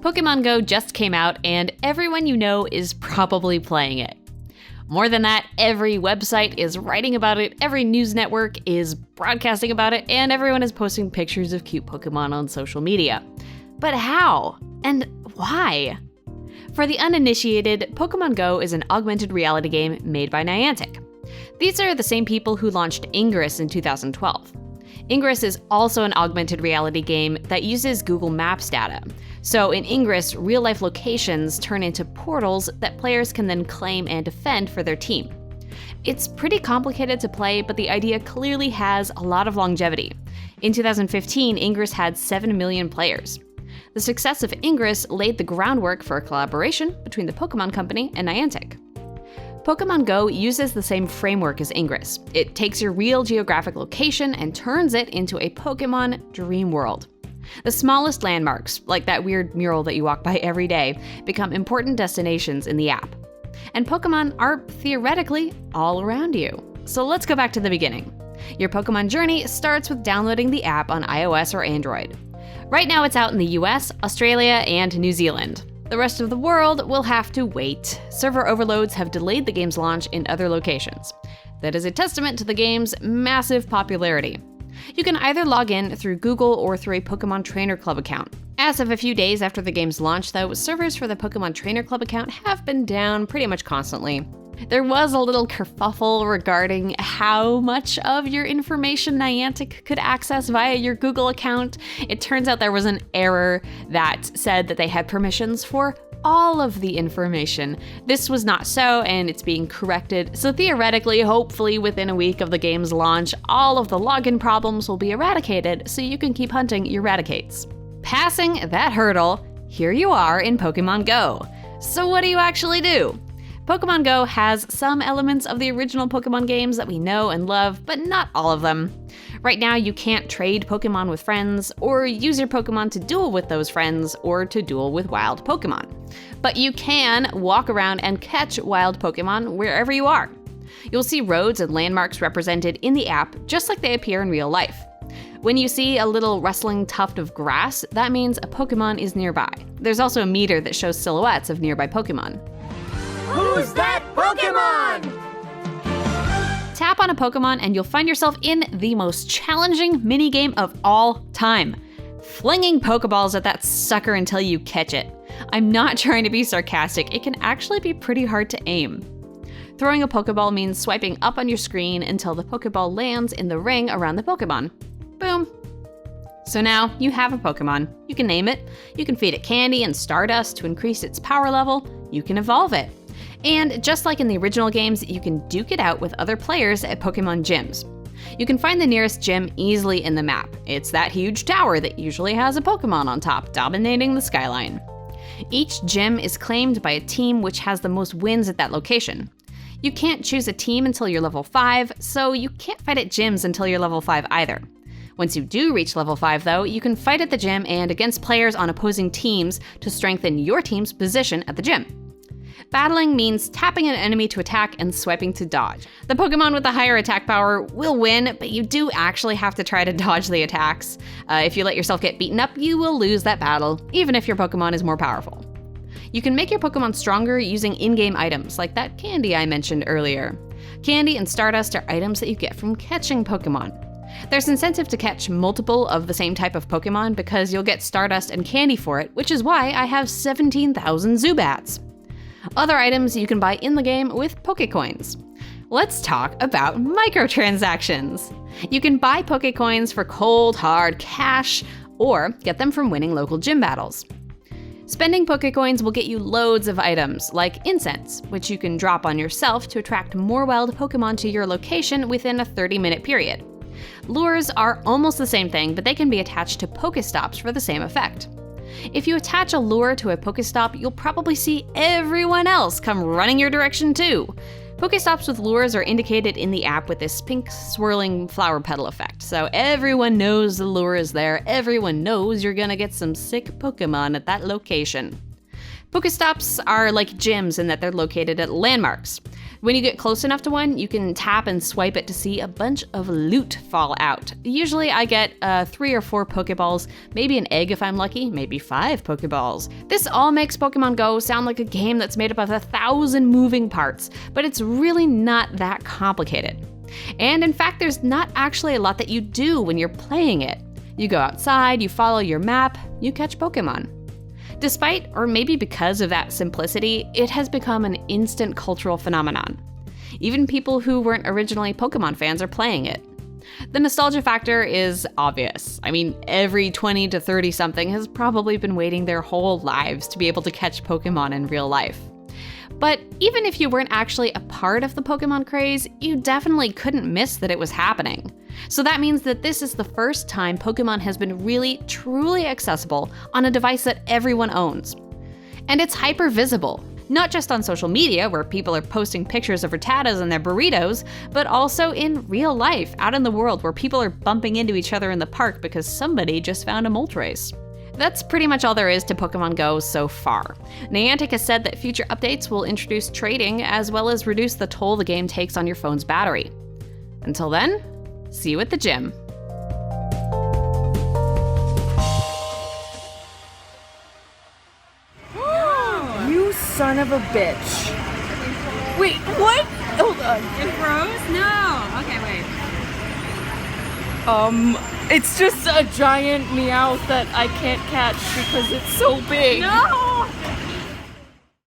Pokémon Go just came out, and everyone you know is probably playing it. More than that, every website is writing about it, every news network is broadcasting about it, and everyone is posting pictures of cute Pokémon on social media. But how? And why? For the uninitiated, Pokémon Go is an augmented reality game made by Niantic. These are the same people who launched Ingress in 2012. Ingress is also an augmented reality game that uses Google Maps data. So in Ingress, real-life locations turn into portals that players can then claim and defend for their team. It's pretty complicated to play, but the idea clearly has a lot of longevity. In 2015, Ingress had 7 million players. The success of Ingress laid the groundwork for a collaboration between the Pokémon Company and Niantic. Pokémon Go uses the same framework as Ingress. It takes your real geographic location and turns it into a Pokémon dream world. The smallest landmarks, like that weird mural that you walk by every day, become important destinations in the app. And Pokémon are theoretically all around you. So let's go back to the beginning. Your Pokémon journey starts with downloading the app on iOS or Android. Right now it's out in the US, Australia, and New Zealand. The rest of the world will have to wait. Server overloads have delayed the game's launch in other locations. That is a testament to the game's massive popularity. You can either log in through Google or through a Pokémon Trainer Club account. As of a few days after the game's launch, though, servers for the Pokémon Trainer Club account have been down pretty much constantly. There was a little kerfuffle regarding how much of your information Niantic could access via your Google account. It turns out there was an error that said that they had permissions for all of the information. This was not so, and it's being corrected. So theoretically, hopefully within a week of the game's launch, all of the login problems will be eradicated so you can keep hunting your Raticates. Passing that hurdle, here you are in Pokémon Go. So what do you actually do? Pokémon Go has some elements of the original Pokémon games that we know and love, but not all of them. Right now, you can't trade Pokémon with friends, or use your Pokémon to duel with those friends, or to duel with wild Pokémon. But you can walk around and catch wild Pokémon wherever you are. You'll see roads and landmarks represented in the app, just like they appear in real life. When you see a little rustling tuft of grass, that means a Pokémon is nearby. There's also a meter that shows silhouettes of nearby Pokémon. Who's that Pokémon? Tap on a Pokémon and you'll find yourself in the most challenging minigame of all time. Flinging Pokeballs at that sucker until you catch it. I'm not trying to be sarcastic, it can actually be pretty hard to aim. Throwing a Pokeball means swiping up on your screen until the Pokeball lands in the ring around the Pokemon. Boom. So now you have a Pokemon. You can name it, you can feed it candy and Stardust to increase its power level, you can evolve it. And just like in the original games, you can duke it out with other players at Pokémon gyms. You can find the nearest gym easily in the map. It's that huge tower that usually has a Pokémon on top, dominating the skyline. Each gym is claimed by a team which has the most wins at that location. You can't choose a team until you're level 5, so you can't fight at gyms until you're level 5 either. Once you do reach level 5 though, you can fight at the gym and against players on opposing teams to strengthen your team's position at the gym. Battling means tapping an enemy to attack and swiping to dodge. The Pokemon with the higher attack power will win, but you do actually have to try to dodge the attacks. If you let yourself get beaten up, you will lose that battle, even if your Pokemon is more powerful. You can make your Pokemon stronger using in-game items, like that candy I mentioned earlier. Candy and Stardust are items that you get from catching Pokemon. There's incentive to catch multiple of the same type of Pokemon because you'll get Stardust and candy for it, which is why I have 17,000 Zubats. Other items you can buy in the game with Pokecoins. Let's talk about microtransactions. You can buy Pokecoins for cold, hard cash, or get them from winning local gym battles. Spending Pokecoins will get you loads of items, like incense, which you can drop on yourself to attract more wild Pokemon to your location within a 30-minute period. Lures are almost the same thing, but they can be attached to Pokestops for the same effect. If you attach a lure to a Pokestop, you'll probably see everyone else come running your direction too. Pokestops with lures are indicated in the app with this pink swirling flower petal effect, so everyone knows the lure is there, everyone knows you're gonna get some sick Pokemon at that location. Pokestops are like gyms in that they're located at landmarks. When you get close enough to one, you can tap and swipe it to see a bunch of loot fall out. Usually I get 3 or 4 Pokeballs, maybe an egg if I'm lucky, maybe 5 Pokeballs. This all makes Pokemon Go sound like a game that's made up of 1,000 moving parts, but it's really not that complicated. And in fact, there's not actually a lot that you do when you're playing it. You go outside, you follow your map, you catch Pokemon. Despite, or maybe because of that simplicity, it has become an instant cultural phenomenon. Even people who weren't originally Pokemon fans are playing it. The nostalgia factor is obvious. I mean, every 20 to 30 something has probably been waiting their whole lives to be able to catch Pokemon in real life. But even if you weren't actually a part of the Pokemon craze, you definitely couldn't miss that it was happening. So that means that this is the first time Pokemon has been really, truly accessible on a device that everyone owns. And it's hyper visible, not just on social media where people are posting pictures of Rattatas and their burritos, but also in real life, out in the world where people are bumping into each other in the park because somebody just found a Moltres. That's pretty much all there is to Pokemon Go so far. Niantic has said that future updates will introduce trading as well as reduce the toll the game takes on your phone's battery. Until then, see you at the gym. You son of a bitch. Wait, what? Hold on. It froze? No. Okay, wait. It's just a giant Meowth that I can't catch because it's so big. No!